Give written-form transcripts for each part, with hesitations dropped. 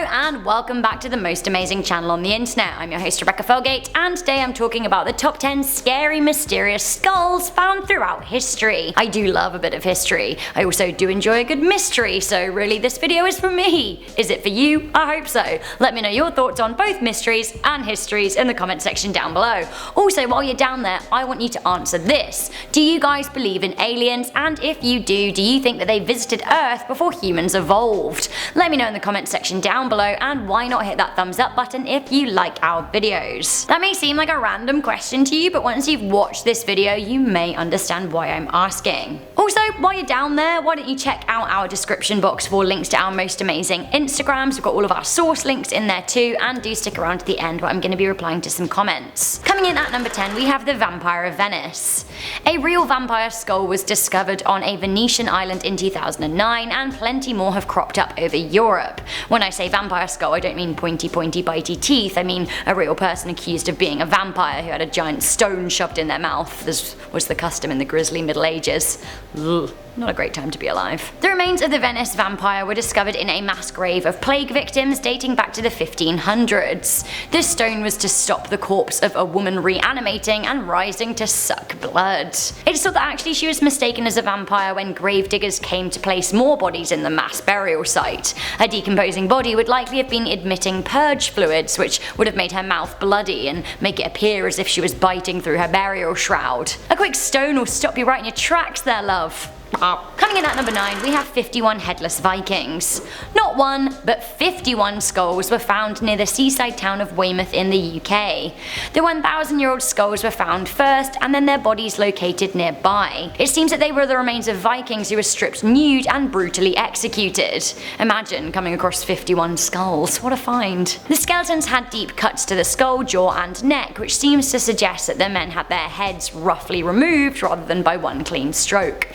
and welcome back to the most amazing channel on the internet. I'm your host Rebecca Felgate, and today I'm talking about the top 10 scary, mysterious skulls found throughout history. I do love a bit of history. I also do enjoy a good mystery, so really this video is for me. Is it for you? I hope so. Let me know your thoughts on both mysteries and histories in the comment section down below. Also, while you're down there, I want you to answer this. Do you guys believe in aliens? And if you do you think that they visited Earth before humans evolved? Let me know in the comment section down below, and why not hit that thumbs up button if you like our videos. That may seem like a random question to you, but once you've watched this video you may understand why I'm asking. Also, while you're down there, why don't you check out our description box for links to our most amazing Instagrams. We've got all of our source links in there too, and do stick around to the end where I'm going to be replying to some comments. Coming in at number 10 we have the Vampire of Venice. A real vampire skull was discovered on a Venetian island in 2009, and plenty more have cropped up over Europe. When I say vampire skull, I don't mean pointy bitey teeth, I mean a real person accused of being a vampire who had a giant stone shoved in their mouth. This was the custom in the grisly Middle Ages. Ugh. Not a great time to be alive. The remains of the Venice vampire were discovered in a mass grave of plague victims dating back to the 1500s. This stone was to stop the corpse of a woman reanimating and rising to suck blood. It is thought that actually she was mistaken as a vampire when gravediggers came to place more bodies in the mass burial site. Her decomposing body would likely have been emitting purge fluids, which would have made her mouth bloody and make it appear as if she was biting through her burial shroud. A quick stone will stop you right in your tracks there, love. Coming in at number 9 we have 51 headless Vikings. Not one, but 51 skulls were found near the seaside town of Weymouth in the UK. The 1,000-year-old skulls were found first, and then their bodies located nearby. It seems that they were the remains of Vikings who were stripped nude and brutally executed. Imagine coming across 51 skulls, what a find. The skeletons had deep cuts to the skull, jaw and neck, which seems to suggest that the men had their heads roughly removed rather than by one clean stroke.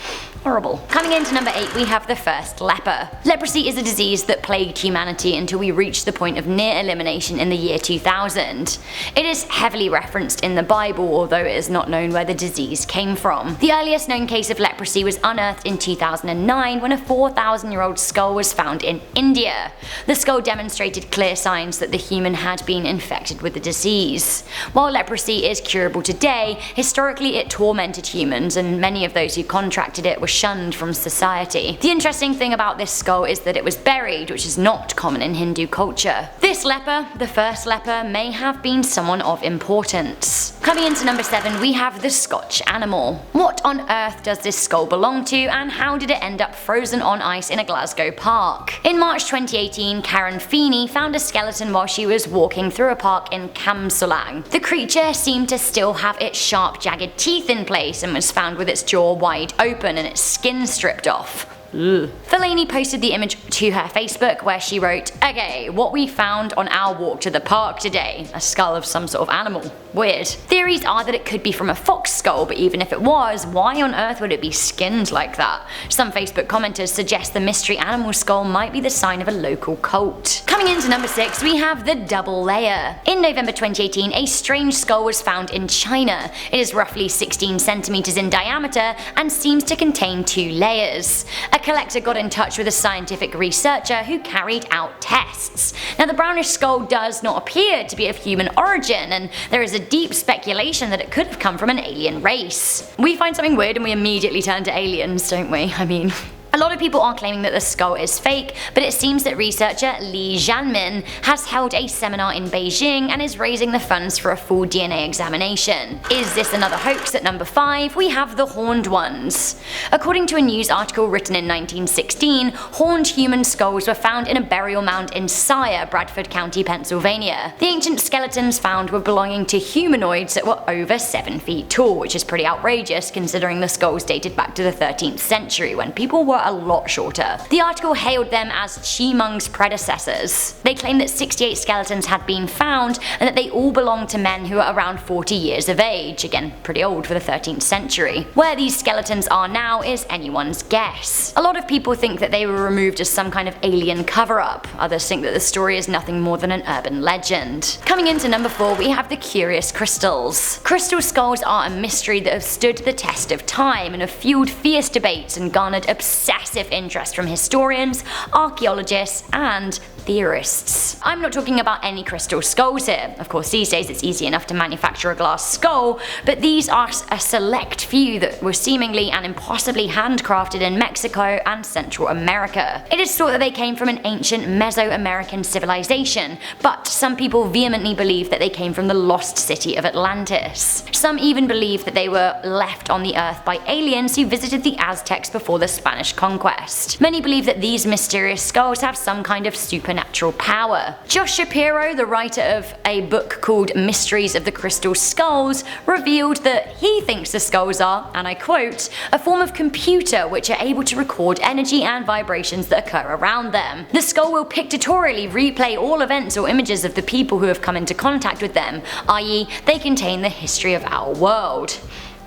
Horrible. Coming into number 8 we have the first leper. Leprosy is a disease that plagued humanity until we reached the point of near elimination in the year 2000. It is heavily referenced in the Bible, although it is not known where the disease came from. The earliest known case of leprosy was unearthed in 2009 when a 4,000-year-old skull was found in India. The skull demonstrated clear signs that the human had been infected with the disease. While leprosy is curable today, historically it tormented humans, and many of those who contracted it were shunned from society. The interesting thing about this skull is that it was buried, which is not common in Hindu culture. This leper, the first leper, may have been someone of importance. Coming into number 7 we have the Scotch animal. What on earth does this skull belong to, and how did it end up frozen on ice in a Glasgow park? In March 2018 Karen Feeney found a skeleton while she was walking through a park in Shang-a-lang. The creature seemed to still have its sharp jagged teeth in place and was found with its jaw wide open and its skin stripped off. Ugh. Fellaini posted the image to her Facebook where she wrote, "Okay, what we found on our walk to the park today. A skull of some sort of animal. Weird." Theories are that it could be from a fox skull, but even if it was, why on earth would it be skinned like that? Some Facebook commenters suggest the mystery animal skull might be the sign of a local cult. Coming into number 6 we have the double layer. In November 2018 a strange skull was found in China. It is roughly 16 centimeters in diameter and seems to contain 2 layers. A collector got in touch with a scientific researcher who carried out tests. Now the brownish skull does not appear to be of human origin, and there is a deep speculation that it could have come from an alien race. We find something weird and we immediately turn to aliens, don't we? I mean... A lot of people are claiming that the skull is fake, but it seems that researcher Li Jianmin has held a seminar in Beijing and is raising the funds for a full DNA examination. Is this another hoax? At number 5 we have the horned ones. According to a news article written in 1916, horned human skulls were found in a burial mound in Sire, Bradford County, Pennsylvania. The ancient skeletons found were belonging to humanoids that were over 7 feet tall, which is pretty outrageous considering the skulls dated back to the 13th century when people were a lot shorter. The article hailed them as Chi Mung's predecessors. They claim that 68 skeletons had been found and that they all belonged to men who were around 40 years of age, again pretty old for the 13th century. Where these skeletons are now is anyone's guess. A lot of people think that they were removed as some kind of alien cover-up, others think that the story is nothing more than an urban legend. Coming into number 4 we have the curious crystals. Crystal skulls are a mystery that have stood the test of time and have fueled fierce debates and garnered obsessive interest from historians, archaeologists, and theorists. I'm not talking about any crystal skulls here. Of course, these days it's easy enough to manufacture a glass skull, but these are a select few that were seemingly and impossibly handcrafted in Mexico and Central America. It is thought that they came from an ancient Mesoamerican civilization, but some people vehemently believe that they came from the lost city of Atlantis. Some even believe that they were left on the earth by aliens who visited the Aztecs before the Spanish conquest. Many believe that these mysterious skulls have some kind of supernatural power. Josh Shapiro, the writer of a book called Mysteries of the Crystal Skulls, revealed that he thinks the skulls are, and I quote, a form of computer which are able to record energy and vibrations that occur around them. The skull will pictorially replay all events or images of the people who have come into contact with them, i.e. they contain the history of our world.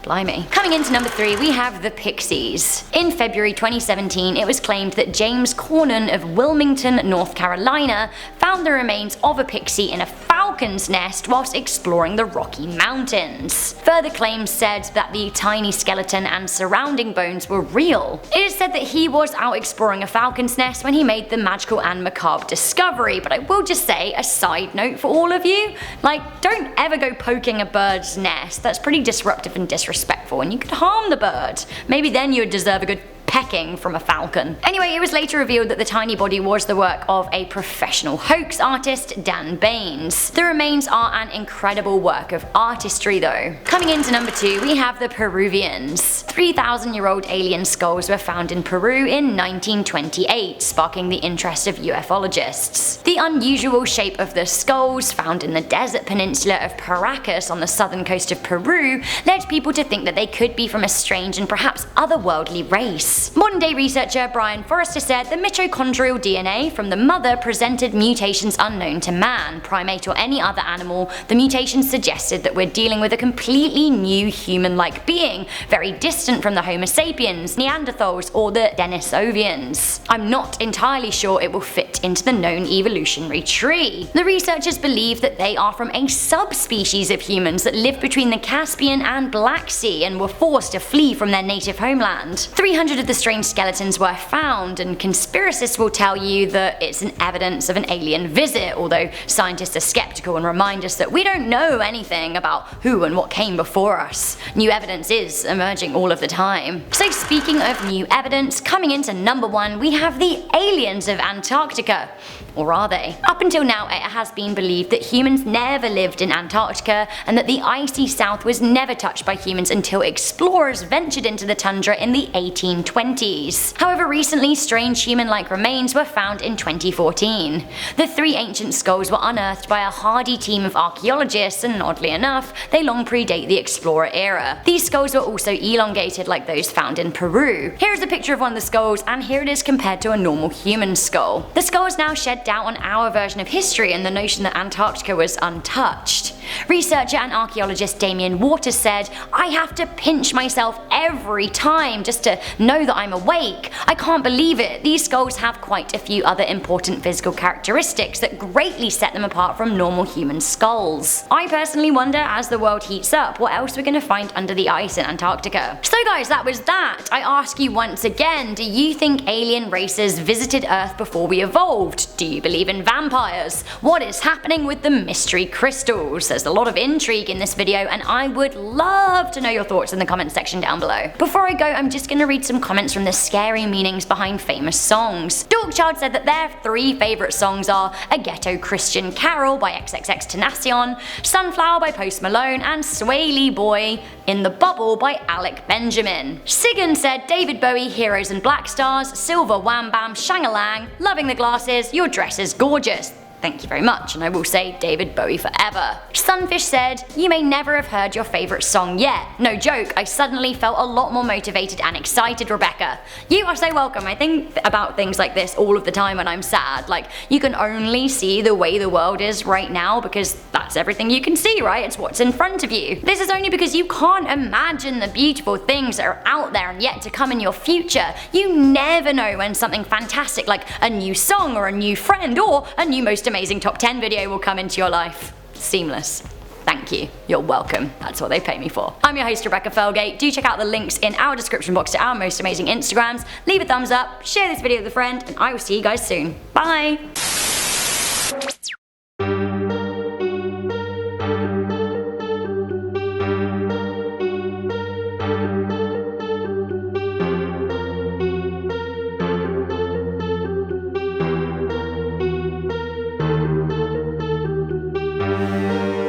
Blimey. Coming into number 3, we have the Pixies. In February 2017, it was claimed that James Cornyn of Wilmington, North Carolina, found the remains of a pixie in a falcon's nest whilst exploring the Rocky Mountains. Further claims said that the tiny skeleton and surrounding bones were real. It is said that he was out exploring a falcon's nest when he made the magical and macabre discovery, but I will just say, a side note for all of you, like, don't ever go poking a bird's nest. That's pretty disruptive and disrespectful, and you could harm the bird. Maybe then you would deserve a good pecking from a falcon. Anyway, it was later revealed that the tiny body was the work of a professional hoax artist, Dan Baines. The remains are an incredible work of artistry though. Coming into number 2, we have the Peruvians. 3,000-year-old alien skulls were found in Peru in 1928, sparking the interest of ufologists. The unusual shape of the skulls, found in the desert peninsula of Paracas on the southern coast of Peru, led people to think that they could be from a strange and perhaps otherworldly race. Modern day researcher Brian Forrester said the mitochondrial DNA from the mother presented mutations unknown to man, primate or any other animal. The mutations suggested that we're dealing with a completely new human-like being, very distant from the Homo sapiens, Neanderthals or the Denisovians. I'm not entirely sure it will fit into the known evolutionary tree. The researchers believe that they are from a subspecies of humans that lived between the Caspian and Black Sea and were forced to flee from their native homeland. 300 of the strange skeletons were found, and conspiracists will tell you that it's an evidence of an alien visit, although scientists are skeptical and remind us that we don't know anything about who and what came before us. New evidence is emerging all of the time. So speaking of new evidence, coming into number 1, we have the aliens of Antarctica. Or are they? Up until now, it has been believed that humans never lived in Antarctica and that the icy south was never touched by humans until explorers ventured into the tundra in the 1820s. However, recently strange human-like remains were found in 2014. The 3 ancient skulls were unearthed by a hardy team of archaeologists, and oddly enough, they long predate the explorer era. These skulls were also elongated like those found in Peru. Here is a picture of one of the skulls, and here it is compared to a normal human skull. The skull is now shed doubt on our version of history and the notion that Antarctica was untouched. Researcher and archaeologist Damien Waters said, "I have to pinch myself every time just to know that I'm awake. I can't believe it. These skulls have quite a few other important physical characteristics that greatly set them apart from normal human skulls. I personally wonder, as the world heats up, what else we're going to find under the ice in Antarctica." So guys, that was that. I ask you once again, do you think alien races visited Earth before we evolved? Do you believe in vampires? What is happening with the mystery crystals? There's a lot of intrigue in this video, and I would love to know your thoughts in the comment section down below. Before I go, I'm just going to read some comments from the scary meanings behind famous songs. Dorkchild said that their 3 favourite songs are A Ghetto Christian Carol by xxxtentacion, Sunflower by Post Malone, and Swaley Boy in the Bubble by Alec Benjamin. Sigan said David Bowie, Heroes and Black Stars, Silver Wham Bam, Shang-a-lang, Loving the Glasses, Your Dress is Gorgeous. Thank you very much, and I will say David Bowie forever. Sunfish said, "You may never have heard your favourite song yet. No joke, I suddenly felt a lot more motivated and excited, Rebecca. You are so welcome. I think about things like this all of the time when I'm sad. Like, you can only see the way the world is right now because that's everything you can see, right? It's what's in front of you. This is only because you can't imagine the beautiful things that are out there and yet to come in your future. You never know when something fantastic like a new song or a new friend or a new most amazing top 10 video will come into your life. Seamless. Thank you. You're welcome. That's what they pay me for. I'm your host, Rebecca Felgate. Do check out the links in our description box to our most amazing Instagrams. Leave a thumbs up, share this video with a friend, and I will see you guys soon. Bye! you.